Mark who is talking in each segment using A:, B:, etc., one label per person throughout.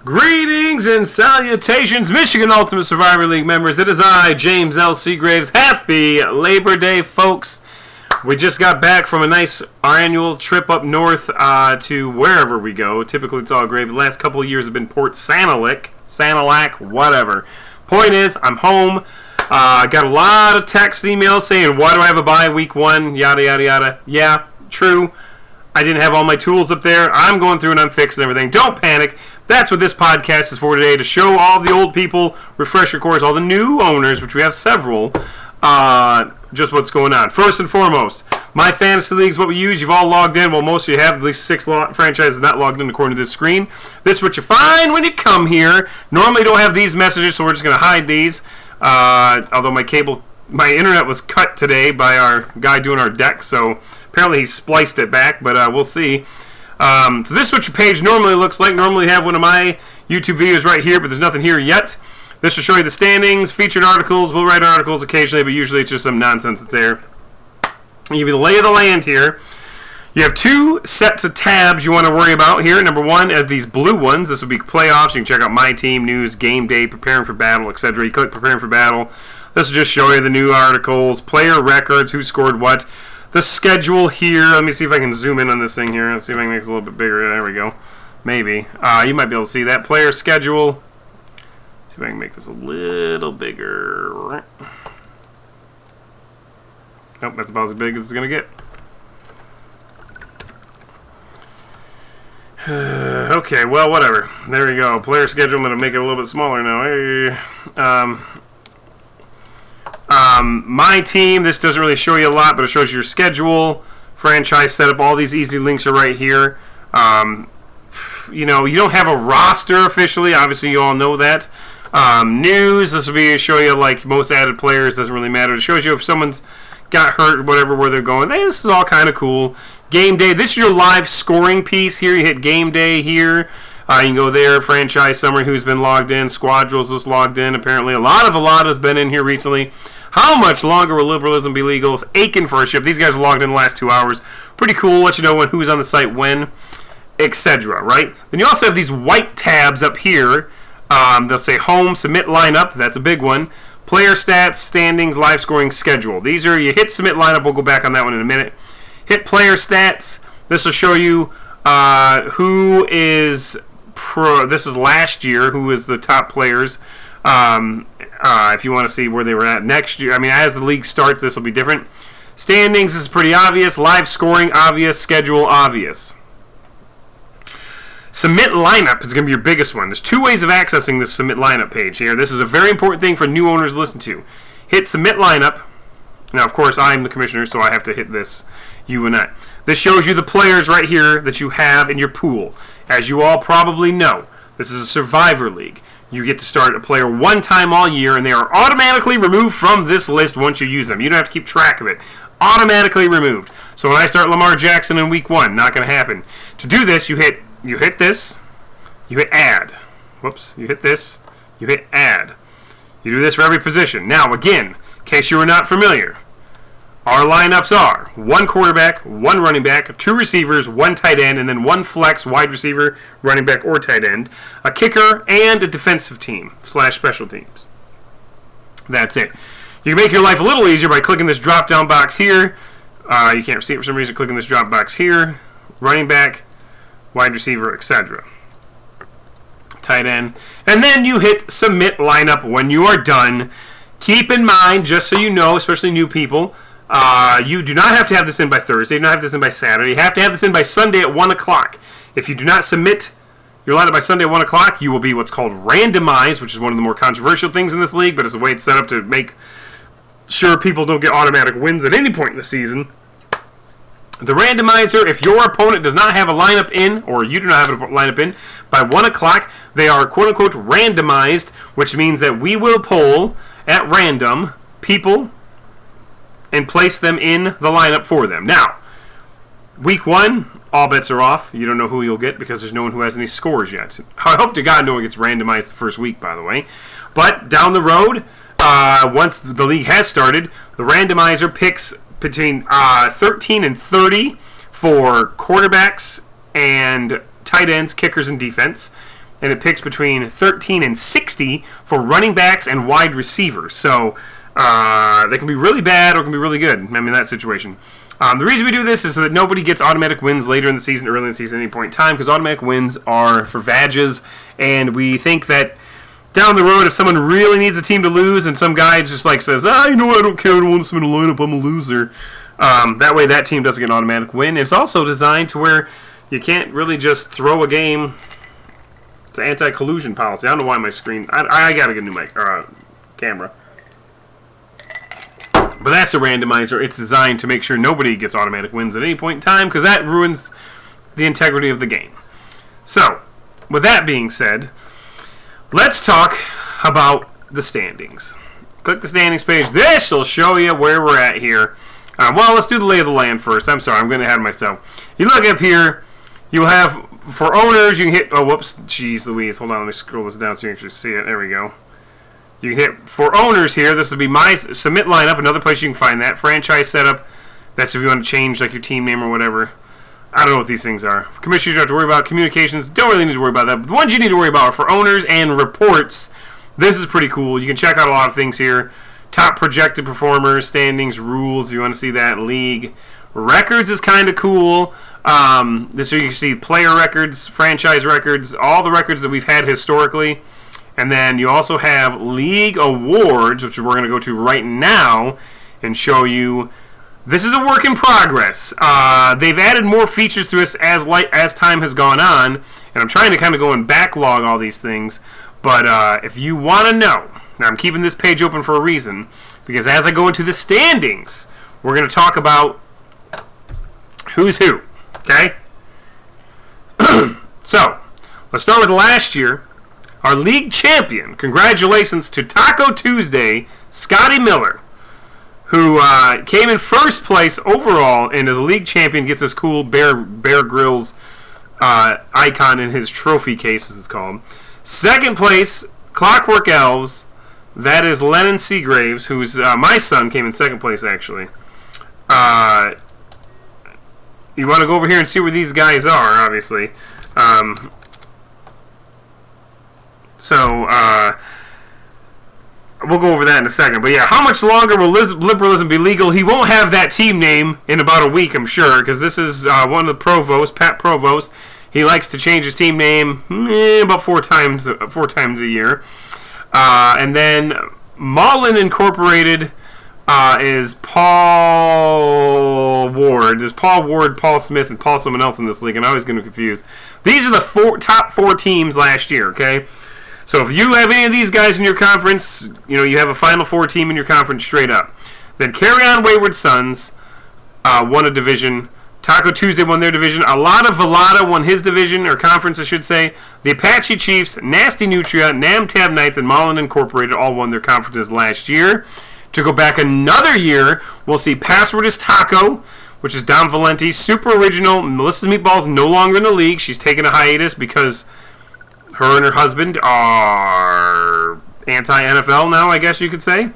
A: Greetings and salutations, Michigan Ultimate Survivor League members. It is I, James L. Seagraves. Happy Labor Day, folks. We just got back from a nice annual trip up north to wherever we go. Typically, it's all great. The last couple of years have been Port Sanilac, whatever. Point is, I'm home. Got a lot of text emails saying, why do I have a bye week one, yada, yada, yada. Yeah, true. I didn't have all my tools up there. I'm going through and I'm fixing everything. Don't panic. That's what this podcast is for today, to show all the old people, refresh your course, all the new owners, which we have several, just what's going on. First and foremost, my fantasy league is what we use. You've all logged in. Well, most of you have. At least 6 franchises not logged in according to this screen. This is what you find when you come here. Normally don't have these messages, so we're just going to hide these. Although my internet was cut today by our guy doing our deck, so apparently he spliced it back, but we'll see. So this is what your page normally looks like. Normally have one of my YouTube videos right here, but there's nothing here yet. This will show you the standings, featured articles. We'll write articles occasionally, but usually it's just some nonsense that's there. I'll give you the lay of the land here. You have 2 sets of tabs you want to worry about here. Number 1 are these blue ones. This will be playoffs. You can check out my team, news, game day, preparing for battle, etc. You click preparing for battle. This will just show you the new articles, player records, who scored what. The schedule here. Let me see if I can zoom in on this thing here. Let's see if I can make this a little bit bigger. There we go. Maybe. You might be able to see that. Player schedule. See if I can make this a little bigger. Nope, that's about as big as it's going to get. Okay, well, whatever. There we go. Player schedule. I'm going to make it a little bit smaller now. Hey. My team, this doesn't really show you a lot, but it shows you your schedule, franchise setup. All these easy links are right here. You don't have a roster officially. Obviously, you all know that. News, this will be show you like most added players. Doesn't really matter. It shows you if someone's got hurt or whatever, where they're going. Hey, this is all kind of cool. Game day. This is your live scoring piece here. You hit game day here. You can go there. Franchise summary. Who's been logged in? Squad rules just logged in. Apparently, a lot has been in here recently. How much longer will liberalism be legal? It's aching for a ship. These guys are logged in the last 2 hours. Pretty cool. Let you know who's on the site when, etc. Right? Then you also have these white tabs up here. They'll say home, submit lineup. That's a big one. Player stats, standings, live scoring, schedule. These are, you hit submit lineup. We'll go back on that one in a minute. Hit player stats. This will show you who is pro. This is last year. Who is the top players. If you want to see where they were at next year. I mean, as the league starts, this will be different. Standings is pretty obvious. Live scoring, obvious. Schedule, obvious. Submit lineup is going to be your biggest one. There's 2 ways of accessing this submit lineup page here. This is a very important thing for new owners to listen to. Hit submit lineup. Now, of course, I'm the commissioner, so I have to hit this. You and I. This shows you the players right here that you have in your pool. As you all probably know, this is a survivor league. You get to start a player 1 time all year, and they are automatically removed from this list once you use them. You don't have to keep track of it. Automatically removed. So when I start Lamar Jackson in week 1, not going to happen. To do this, you hit this, you hit add. Whoops, you hit this, you hit add. You do this for every position. Now, again, in case you are not familiar, our lineups are 1 quarterback, 1 running back, 2 receivers, 1 tight end, and then 1 flex, wide receiver, running back, or tight end, a kicker, and a defensive team / special teams. That's it. You can make your life a little easier by clicking this drop-down box here. You can't see it for some reason. Clicking this drop box here. Running back, wide receiver, etc. Tight end. And then you hit submit lineup when you are done. Keep in mind, just so you know, especially new people, you do not have to have this in by Thursday. You do not have this in by Saturday. You have to have this in by Sunday at 1 o'clock. If you do not submit your lineup by Sunday at 1 o'clock, you will be what's called randomized, which is one of the more controversial things in this league, but it's the way it's set up to make sure people don't get automatic wins at any point in the season. The randomizer, if your opponent does not have a lineup in, or you do not have a lineup in, by 1 o'clock, they are quote-unquote randomized, which means that we will pull at random people and place them in the lineup for them. Now, week 1, all bets are off. You don't know who you'll get because there's no one who has any scores yet. I hope to God no one gets randomized the first week, by the way. But down the road, once the league has started, the randomizer picks between 13 and 30 for quarterbacks and tight ends, kickers, and defense. and it picks between 13 and 60 for running backs and wide receivers. So they can be really bad or can be really good. I mean, in that situation. The reason we do this is so that nobody gets automatic wins later in the season, early in the season, at any point in time, because automatic wins are for Vages, and we think that down the road, if someone really needs a team to lose, and some guy just like says, you know what, I don't care, I don't want someone to line up, I'm a loser. That way that team doesn't get an automatic win. It's also designed to where you can't really just throw a game. It's an anti-collusion policy. I don't know why my screen... I gotta get a new mic, camera. But that's a randomizer. It's designed to make sure nobody gets automatic wins at any point in time, because that ruins the integrity of the game. So, with that being said, let's talk about the standings. Click the standings page. This will show you where we're at here. Well, let's do the lay of the land first. I'm sorry, I'm going ahead of myself. You look up here, you'll have, for owners, you can hit, oh, whoops, jeez Louise. Hold on, let me scroll this down so you can actually see it. There we go. You can hit, for owners here, this will be my submit lineup, another place you can find that. Franchise setup, that's if you want to change like your team name or whatever. I don't know what these things are. For commissioners, you don't have to worry about. Communications, don't really need to worry about that. But the ones you need to worry about are for owners and reports. This is pretty cool. You can check out a lot of things here. Top projected performers, standings, rules, if you want to see that. League. Records is kind of cool. So you can see player records, franchise records, all the records that we've had historically. And then you also have league awards, which we're going to go to right now and show you. This is a work in progress. They've added more features to us as time has gone on, and I'm trying to kind of go and backlog all these things. But if you want to know, now I'm keeping this page open for a reason, because as I go into the standings, we're going to talk about who's who. Okay? So, let's start with last year. Our league champion, congratulations to Taco Tuesday, Scotty Miller, who came in first place overall and as a league champion gets this cool Bear Grylls icon in his trophy case, as it's called. Second place, Clockwork Elves. That is Lennon Seagraves, who's my son, came in second place, actually. You want to go over here and see where these guys are, obviously. So, we'll go over that in a second. But yeah, how much longer will liberalism be legal? He won't have that team name in about a week, I'm sure, because this is one of the provosts, Pat Provost. He likes to change his team name about four times a year. And then Mullen Incorporated is Paul Ward. There's Paul Ward, Paul Smith, and Paul someone else in this league, and I always get confused. These are the top four teams last year, okay? So if you have any of these guys in your conference, you know, you have a Final Four team in your conference straight up. Then Carry On Wayward Sons won a division. Taco Tuesday won their division. Alada Velada won his division, or conference, I should say. The Apache Chiefs, Nasty Nutria, Nam Tab Knights, and Mullen Incorporated all won their conferences last year. To go back another year, we'll see Password is Taco, which is Dom Valenti. Super Original, Melissa's Meatballs, no longer in the league. She's taking a hiatus because her and her husband are anti-NFL now, I guess you could say.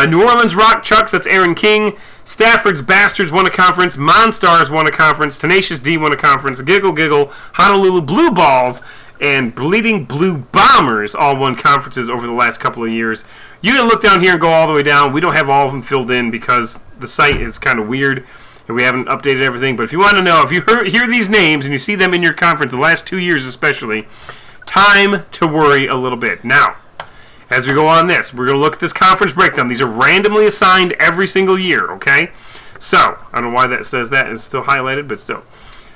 A: New Orleans Rock Chucks, that's Aaron King. Stafford's Bastards won a conference. Monstars won a conference. Tenacious D won a conference. Giggle Giggle, Honolulu Blue Balls, and Bleeding Blue Bombers all won conferences over the last couple of years. You can look down here and go all the way down. We don't have all of them filled in because the site is kind of weird and we haven't updated everything. But if you want to know, if you hear these names and you see them in your conference, the last 2 years especially, time to worry a little bit. Now, as we go on this, we're going to look at this conference breakdown. These are randomly assigned every single year, okay? So, I don't know why that says that. It's still highlighted, but still.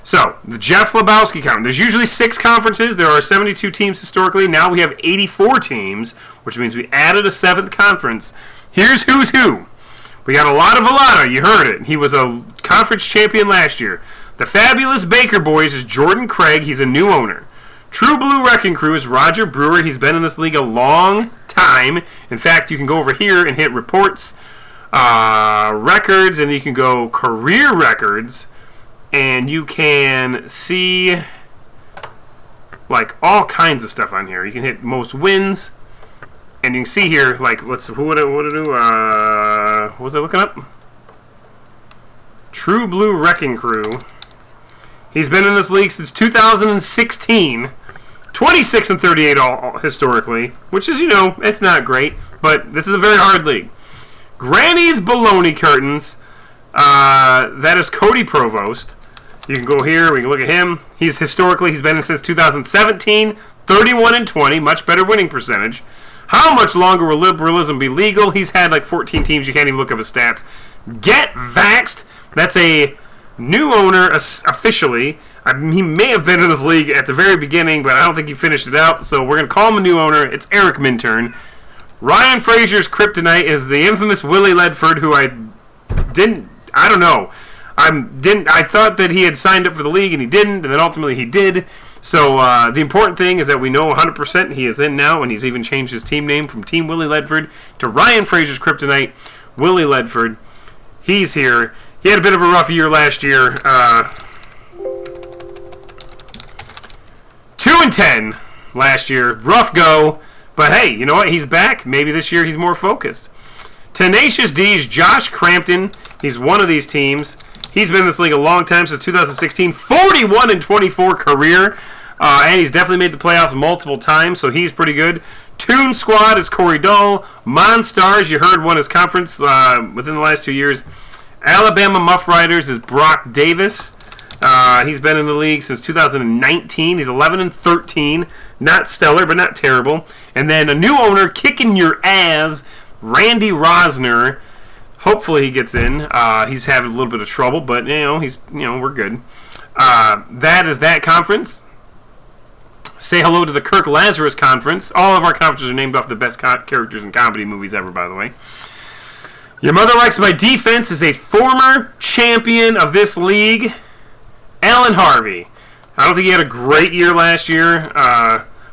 A: So, the Jeff Lebowski conference. There's usually 6 conferences. There are 72 teams historically. Now we have 84 teams, which means we added a 7th conference. Here's who's who. We got Alada. You heard it. He was a conference champion last year. The Fabulous Baker Boys is Jordan Craig. He's a new owner. True Blue Wrecking Crew is Roger Brewer. He's been in this league a long time. In fact, you can go over here and hit reports, records, and you can go career records, and you can see like all kinds of stuff on here. You can hit most wins, and you can see here like what was I looking up? True Blue Wrecking Crew. He's been in this league since 2016. 26 and 38 all historically, which is, it's not great, but this is a very hard league. Granny's Baloney Curtains. That is Cody Provost. You can go here. We can look at him. He's been in since 2017. 31 and 20. Much better winning percentage. How much longer will liberalism be legal? He's had like 14 teams. You can't even look up his stats. Get Vaxxed. That's a new owner officially. He may have been in this league at the very beginning, but I don't think he finished it out. So we're going to call him a new owner. It's Eric Minturn. Ryan Frazier's kryptonite is the infamous Willie Ledford, who I don't know. I thought that he had signed up for the league, and he didn't, and then ultimately he did. So the important thing is that we know 100% he is in now, and he's even changed his team name from Team Willie Ledford to Ryan Frazier's kryptonite, Willie Ledford. He's here. He had a bit of a rough year last year. 2-10 last year. Rough go. But hey, you know what? He's back. Maybe this year he's more focused. Tenacious D's Josh Crampton. He's one of these teams. He's been in this league a long time, since 2016. 41 and 24 career. And he's definitely made the playoffs multiple times, so he's pretty good. Toon Squad is Corey Dull. Monstars, you heard, won his conference within the last 2 years. Alabama Muff Riders is Brock Davis. He's been in the league since 2019. He's 11 and 13. Not stellar, but not terrible. And then a new owner kicking your ass, Randy Rosner. Hopefully he gets in. He's having a little bit of trouble, but we're good. That is that conference. Say hello to the Kirk Lazarus Conference. All of our conferences are named off the best characters in comedy movies ever, by the way. Your Mother Likes My Defense is a former champion of this league, Alan Harvey. I don't think he had a great year last year,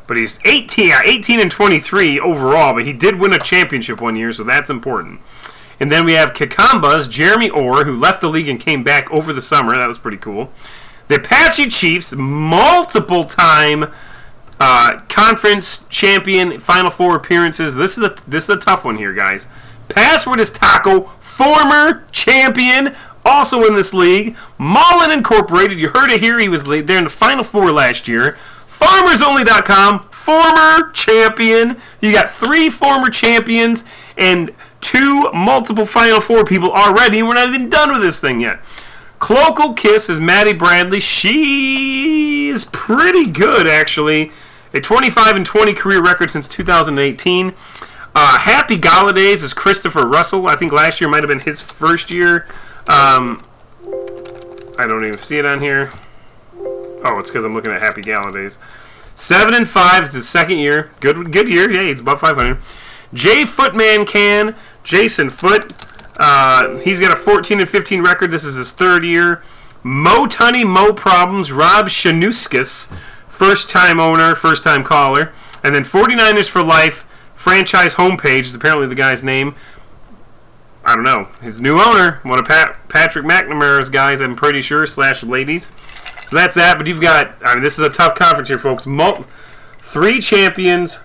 A: but he's 18 and 23 overall, but he did win a championship one year, so that's important. And then we have Kakamba's Jeremy Orr, who left the league and came back over the summer. That was pretty cool. The Apache Chiefs, multiple-time conference champion, Final Four appearances. This is a tough one here, guys. Password is Taco, former champion, also in this league. Mullen Incorporated, you heard it here. He was there in the Final Four last year. FarmersOnly.com, former champion. You got 3 former champions and 2 multiple Final Four people already. We're not even done with this thing yet. Cloacal Kiss is Maddie Bradley. She is pretty good, actually. A 25 and 20 career record since 2018. Happy Galladay is Christopher Russell. I think last year might have been his first year. I don't even see it on here. Oh, it's because I'm looking at Happy Galladay. 7 and 5 is his second year. Good year. Yeah, he's above 500. Jay Footman Can. Jason Foot. He's got a 14 and 15 record. This is his third year. Mo Tunney, Mo Problems. Rob Shanuskis. First-time owner, first-time caller. And then 49ers for Life. Franchise homepage is apparently the guy's name. I don't know. His new owner, one of Patrick McNamara's guys, I'm pretty sure, / ladies. So that's that. But you've got, this is a tough conference here, folks. 3 champions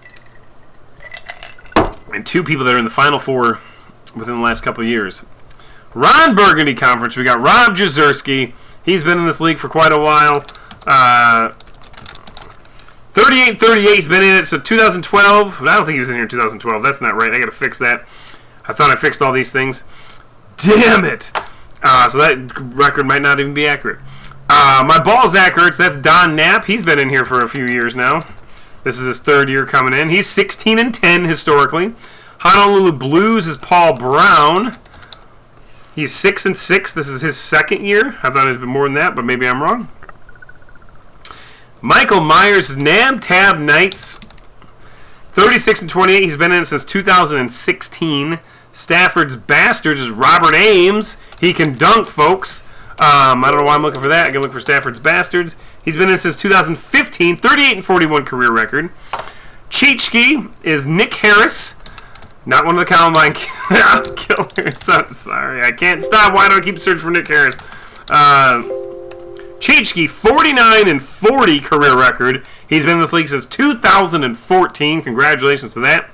A: and 2 people that are in the Final Four within the last couple of years. Ron Burgundy Conference. We got Rob Jazerski. He's been in this league for quite a while. 38-38. He's been in it since 2012. I don't think he was in here in 2012. That's not right. I got to fix that. I thought I fixed all these things. Damn it. So that record might not even be accurate. My ball, Zach Ertz. That's Don Knapp. He's been in here for a few years now. This is his third year coming in. He's 16 and 10 historically. Honolulu Blues is Paul Brown. He's 6 and 6. This is his second year. I thought it had been more than that, but maybe I'm wrong. Michael Myers is Nab Tab Knights. 36 and 28. He's been in it since 2016. Stafford's Bastards is Robert Ames. He can dunk, folks. I don't know why I'm looking for that. I can look for Stafford's Bastards. He's been in since 2015. 38 and 41 career record. Cheechki is Nick Harris. Not one of the Columbine killers. I'm sorry. I can't stop. Why do I keep searching for Nick Harris? Cheechki, 49 and 40 career record. He's been in this league since 2014. Congratulations to that.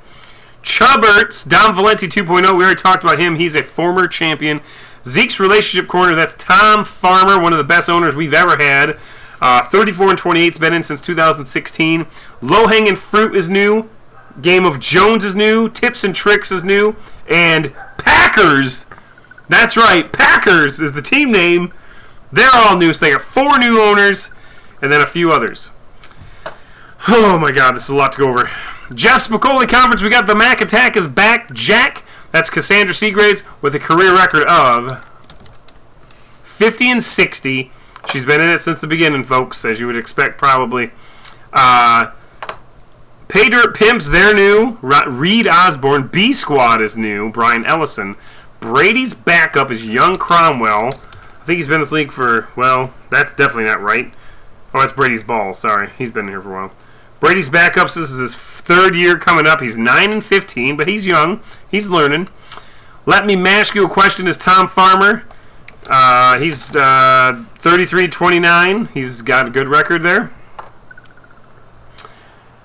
A: Chubberts, Dom Valenti 2.0. We already talked about him. He's a former champion. Zeke's Relationship Corner. That's Tom Farmer, one of the best owners we've ever had. 34 and 28's been in since 2016. Low Hanging Fruit is new. Game of Jones is new. Tips and Tricks is new. And Packers, that's right, Packers is the team name. They're all new. So they got 4 new owners and then a few others. Oh my God, this is a lot to go over. Jeff's Spicoli Conference, we got the Mac Attack is back. Jack, that's Cassandra Seagraves with a career record of 50 and 60. She's been in it since the beginning, folks, as you would expect, probably. Pay Dirt Pimps, they're new. Reed Osborne. B Squad is new. Brian Ellison. Brady's backup is Young Cromwell. I think he's been in this league for, well, that's definitely not right. Oh, that's Brady's Balls, sorry. He's been here for a while. Brady's backups, this is his 3rd year coming up. He's 9 and 15, but he's young. He's learning. Let Me Ask You a Question is Tom Farmer. He's 33-29. He's got a good record there.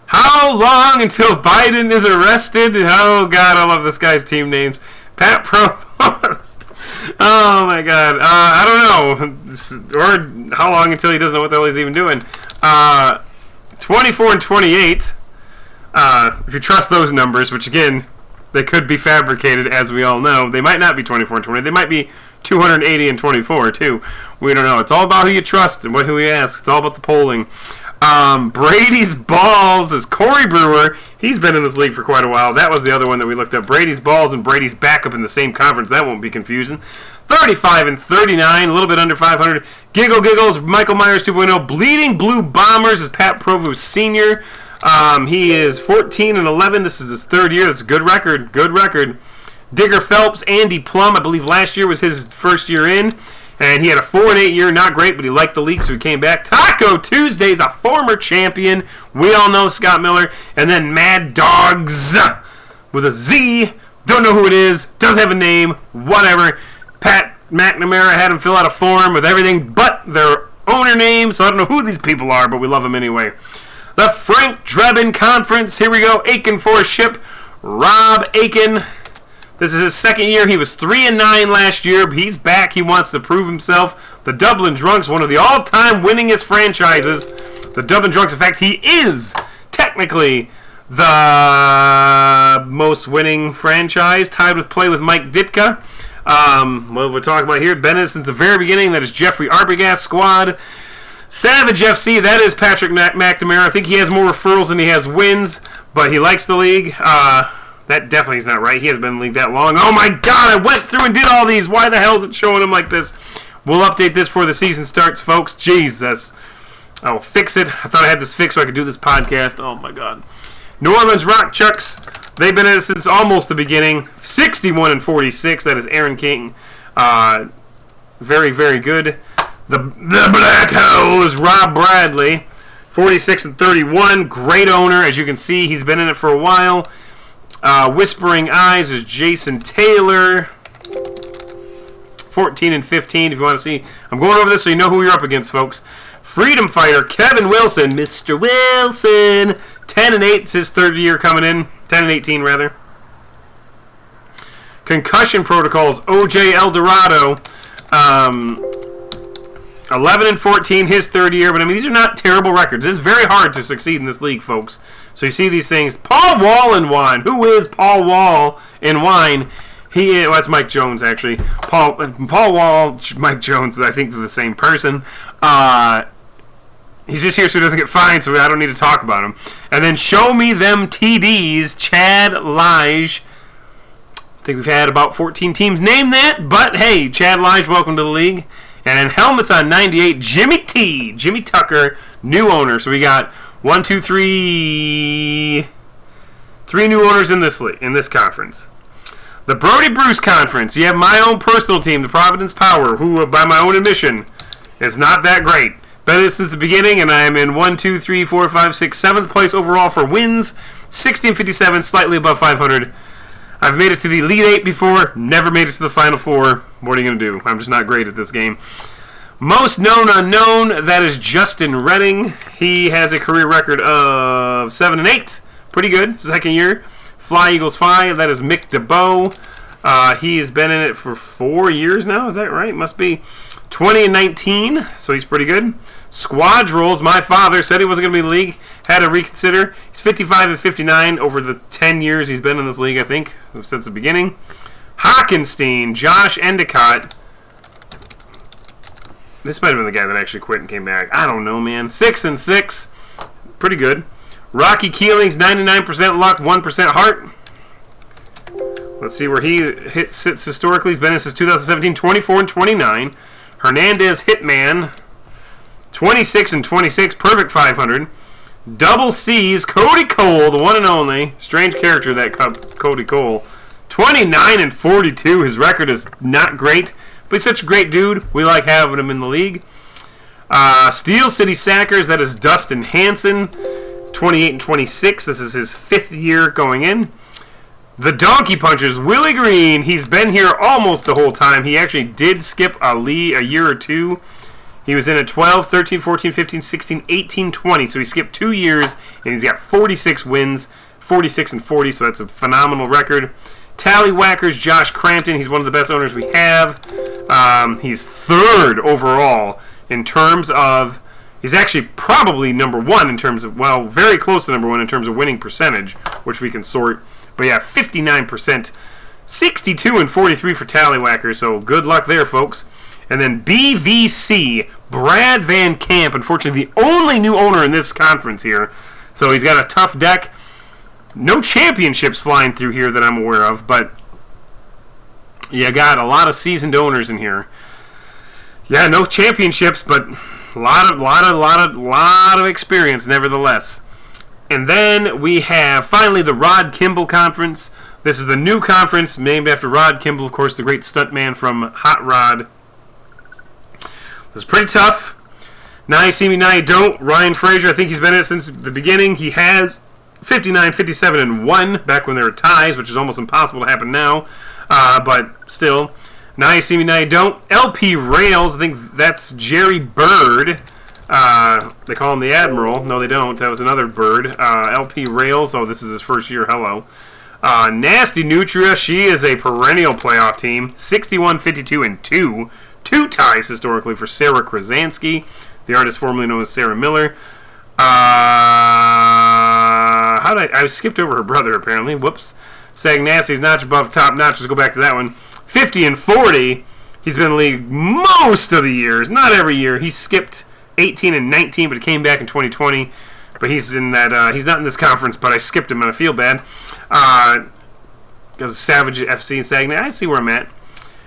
A: How long until Biden is arrested? Oh, God, I love this guy's team names. Pat Provost. Oh, my God. I don't know. Or how long until he doesn't know what the hell he's even doing. 24 and 28. If you trust those numbers, which, again, they could be fabricated, as we all know. They might not be 24 and 28. They might be 280 and 24, too. We don't know. It's all about who you trust and who you ask. It's all about the polling. Brady's Balls is Corey Brewer. He's been in this league for quite a while. That was the other one that we looked at. Brady's Balls and Brady's Backup in the same conference. That won't be confusing. 35 and 39, a little bit under 500. Giggle Giggles, Michael Myers 2.0. Bleeding Blue Bombers is Pat Provost Sr. He is 14 and 11. This is his 3rd year. That's a good record. Good record. Digger Phelps, Andy Plum. I believe last year was his 1st year in. And he had a 4 and 8 year, not great, but he liked the league, so he came back. Taco Tuesday's a former champion. We all know Scott Miller. And then Mad Dogs with a Z. Don't know who it is. Doesn't have a name. Whatever. Pat McNamara had him fill out a form with everything but their owner name, so I don't know who these people are, but we love them anyway. The Frank Drebin Conference. Here we go. Aiken for a ship. Rob Aiken. This is his 2nd year. He was 3 and 9 last year. But he's back. He wants to prove himself. The Dublin Drunks, one of the all-time winningest franchises. The Dublin Drunks, in fact, he is technically the most winning franchise, tied with play with Mike Ditka. What we're talking about here, Bennett since the very beginning. That is Jeffrey Arbogast squad. Savage FC, that is Patrick McNamara. I think he has more referrals than he has wins, but he likes the league. That definitely is not right. He hasn't been in the league that long. Oh my God, I went through and did all these. Why the hell is it showing him like this? We'll update this before the season starts, folks. Jesus. I will fix it. I thought I had this fixed so I could do this podcast. Oh my God. New Orleans Rock Chucks, they've been in it since almost the beginning. 61 and 46. That is Aaron King. Very, very good. The Black Hole is Rob Bradley. 46 and 31. Great owner. As you can see, he's been in it for a while. Whispering Eyes is Jason Taylor. 14 and 15, if you want to see. I'm going over this so you know who you're up against, folks. Freedom Fighter, Kevin Wilson. Mr. Wilson. 10 and 8 is his 3rd year coming in. 10 and 18, rather. Concussion Protocols, OJ Eldorado. 11 and 14, his 3rd year. But, I mean, these are not terrible records. It's very hard to succeed in this league, folks. So you see these things. Paul Wall in wine. Who is Paul Wall in wine? He is, well, that's Mike Jones, actually. Paul Wall, Mike Jones, I think they're the same person. He's just here so he doesn't get fined, so I don't need to talk about him. And then Show Me Them TDs, Chad Lige. I think we've had about 14 teams name that, but hey, Chad Lige, welcome to the league. And then Helmets on 98, Jimmy T. Jimmy Tucker, new owner. So we got 1, 2, 3 new owners in this league, in this conference. The Brody Bruce Conference. You have my own personal team, the Providence Power, who, by my own admission, is not that great. Been it since the beginning, and I am in 1, 2, 3, 4, 5, 6, 7th place overall for wins. 60 and 57, slightly above 500. I've made it to the Elite 8 before, never made it to the Final 4. What are you going to do? I'm just not great at this game. Most known unknown, that is Justin Redding. He has a career record of 7 and 8. Pretty good, 2nd year. Fly Eagles Fly, that is Mick DeBow. He has been in it for 4 years now, is that right? Must be. 20 and 19, so he's pretty good. Squad rolls. My father said he wasn't going to be in the league. Had to reconsider. He's 55 and 59 over the 10 years he's been in this league, I think, since the beginning. Hockenstein, Josh Endicott. This might have been the guy that actually quit and came back. I don't know, man. 6 and 6. Pretty good. Rocky Keeling's 99% luck, 1% heart. Let's see where he sits historically. He's been in since 2017, 24 and 29. Hernandez Hitman, 26 and 26, perfect 500. Double C's, Cody Cole, the one and only. Strange character, that Cody Cole. 29 and 42. His record is not great, but he's such a great dude. We like having him in the league. Steel City Sackers, that is Dustin Hanson, 28 and 26. This is his 5th year going in. The Donkey Punchers, Willie Green. He's been here almost the whole time. He actually did skip a year or two. He was in at 12, 13, 14, 15, 16, 18, 20. So he skipped 2 years, and he's got 46 wins, 46 and 40, so that's a phenomenal record. Tallywhackers, Josh Crampton. He's one of the best owners we have. He's 3rd overall in terms of... He's actually probably number 1 in terms of... Well, very close to number 1 in terms of winning percentage, which we can sort. But yeah, 59%. 62 and 43 for Tallywhacker, so good luck there, folks. And then BVC, Brad Van Camp, unfortunately the only new owner in this conference here. So he's got a tough deck. No championships flying through here that I'm aware of, but you got a lot of seasoned owners in here. Yeah, no championships, but a lot of experience nevertheless. And then we have, finally, the Rod Kimball Conference. This is the new conference named after Rod Kimball, of course, the great stuntman from Hot Rod. This is pretty tough. Now you see me, now you don't. Ryan Frazier, I think he's been in it since the beginning. He has 59, 57, and 1 back when there were ties, which is almost impossible to happen now. But still, now you see me, now you don't. LP Rails, I think that's Jerry Bird. They call him the Admiral. No, they don't. That was another bird. LP Rails. Oh, this is his first year. Hello. Nasty Nutria. She is a perennial playoff team. 61, 52, and 2. 2 ties historically for Sarah Krasansky, the artist formerly known as Sarah Miller. I skipped over her brother, apparently. Whoops. Sag Nasty's notch above top notch. Let's go back to that one. 50 and 40. He's been in the league most of the years. Not every year. He skipped 18 and 19, but he came back in 2020. But he's in that. He's not in this conference, but I skipped him and I feel bad. Because Savage FC and Sagnay. I see where I'm at.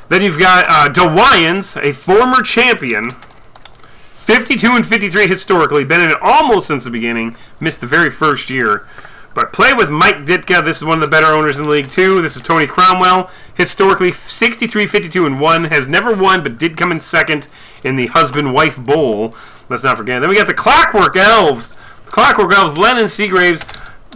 A: Then you've got DeWyans, a former champion. 52 and 53 historically. Been in it almost since the beginning. Missed the very first year. But play with Mike Ditka. This is one of the better owners in the league, too. This is Tony Cromwell. Historically, 63, 52, and 1. Has never won, but did come in second in the Husband-Wife Bowl. Let's not forget. Then we got the Clockwork Elves. The Clockwork Elves, Lennon Seagraves.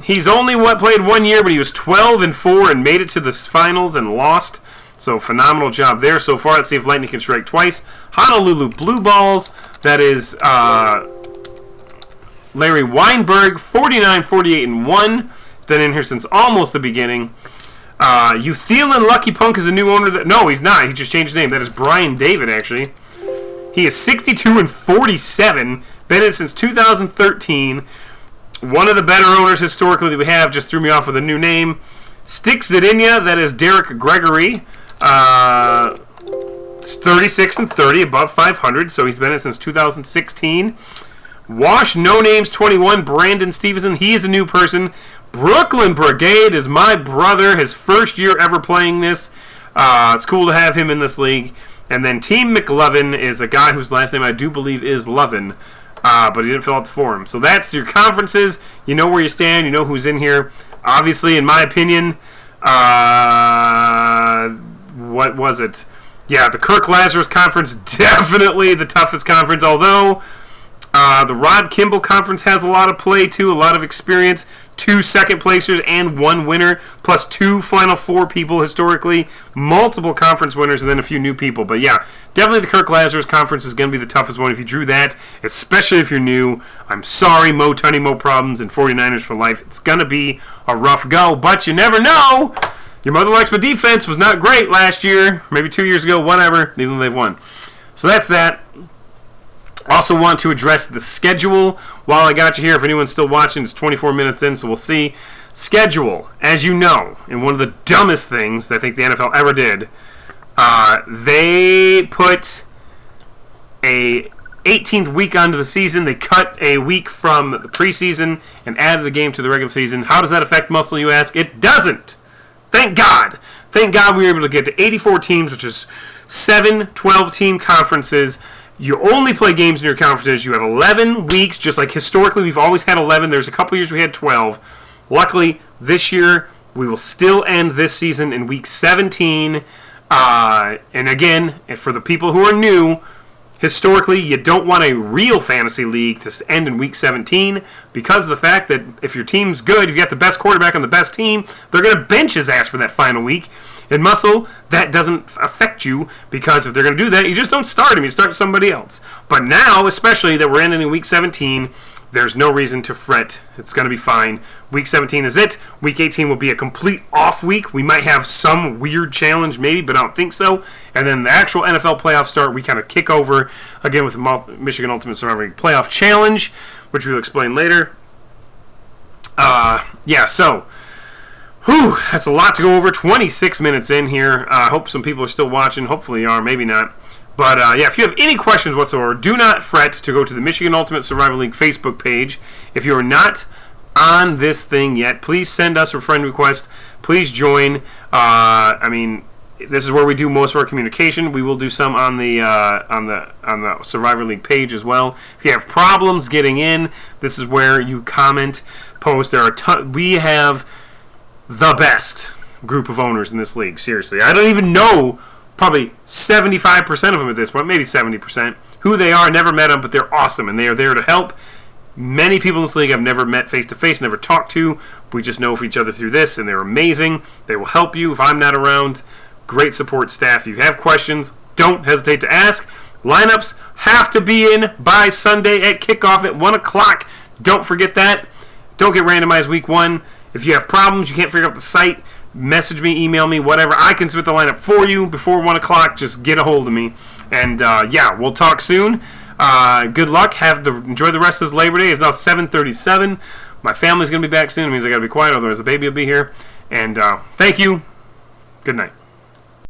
A: He's only played 1 year, but he was 12 and 4 and made it to the finals and lost. So, phenomenal job there so far. Let's see if Lightning can strike twice. Honolulu Blue Balls. That is Larry Weinberg, 49, 48, and 1. Been in here since almost the beginning. Euthelian Lucky Punk is a new owner. No, he's not. He just changed his name. That is Brian David, actually. He is 62 and 47. Been in since 2013. One of the better owners historically that we have. Just threw me off with a new name. Sticks Zedinia. That is Derek Gregory. 36 and 30, above 500. So he's been in since 2016. Wash No Names 21. Brandon Stevenson. He is a new person. Brooklyn Brigade is my brother. His first year ever playing this. It's cool to have him in this league. And then Team McLovin is a guy whose last name I do believe is Lovin, but he didn't fill out the form. So that's your conferences. You know where you stand. You know who's in here. Obviously, in my opinion, what was it? Yeah, the Kirk Lazarus Conference, definitely the toughest conference, although the Rod Kimball Conference has a lot of play, too, a lot of experience. 2 second placers and 1 winner, plus 2 Final Four people historically, multiple conference winners, and then a few new people. But yeah, definitely the Kirk Lazarus Conference is going to be the toughest one if you drew that, especially if you're new. I'm sorry, Mo Tunney, Mo Problems, and 49ers for life. It's going to be a rough go, but you never know. Your Mother Likes My Defense was not great last year, maybe 2 years ago, whatever. Even though they've won. So that's that. Also want to address the schedule while I got you here. If anyone's still watching, it's 24 minutes in, so we'll see. Schedule, as you know, and one of the dumbest things I think the NFL ever did, they put a 18th week onto the season. They cut a week from the preseason and added the game to the regular season. How does that affect Musl, you ask? It doesn't. Thank God. Thank God we were able to get to 84 teams, which is 7 12-team conferences. You only play games in your conferences. You have 11 weeks, just like historically we've always had 11. There's a couple years we had 12. Luckily, this year we will still end this season in week 17. And again, for the people who are new, historically, you don't want a real fantasy league to end in week 17 because of the fact that if your team's good, you've got the best quarterback on the best team, they're going to bench his ass for that final week. In Musl, that doesn't affect you because if they're going to do that, you just don't start him. You start somebody else. But now, especially that we're ending in week 17, there's no reason to fret. It's going to be fine. Week 17 is it. Week 18 will be a complete off week. We might have some weird challenge maybe, but I don't think so. And then the actual NFL playoffs start. We kind of kick over again with the Michigan Ultimate Survivor League Playoff Challenge, which we'll explain later. So... Whew, that's a lot to go over. 26 minutes in here. I hope some people are still watching. Hopefully you are, maybe not. But if you have any questions whatsoever, do not fret to go to the Michigan Ultimate Survival League Facebook page. If you are not on this thing yet, please send us a friend request. Please join. This is where we do most of our communication. We will do some on the Survivor League page as well. If you have problems getting in, this is where you comment, post. We have the best group of owners in this league, seriously. I don't even know probably 75% of them at this point, maybe 70%, who they are. Never met them, but they're awesome, and they are there to help. Many people in this league I've never met face-to-face, never talked to. We just know of each other through this, and they're amazing. They will help you if I'm not around. Great support staff. If you have questions, don't hesitate to ask. Lineups have to be in by Sunday at kickoff at 1 o'clock. Don't forget that. Don't get randomized week 1. If you have problems, you can't figure out the site, message me, email me, whatever. I can submit the lineup for you before 1 o'clock. Just get a hold of me. And, we'll talk soon. Good luck. Enjoy the rest of this Labor Day. It's now 7:37. My family's going to be back soon. It means I got to be quiet, otherwise the baby will be here. And thank you. Good night.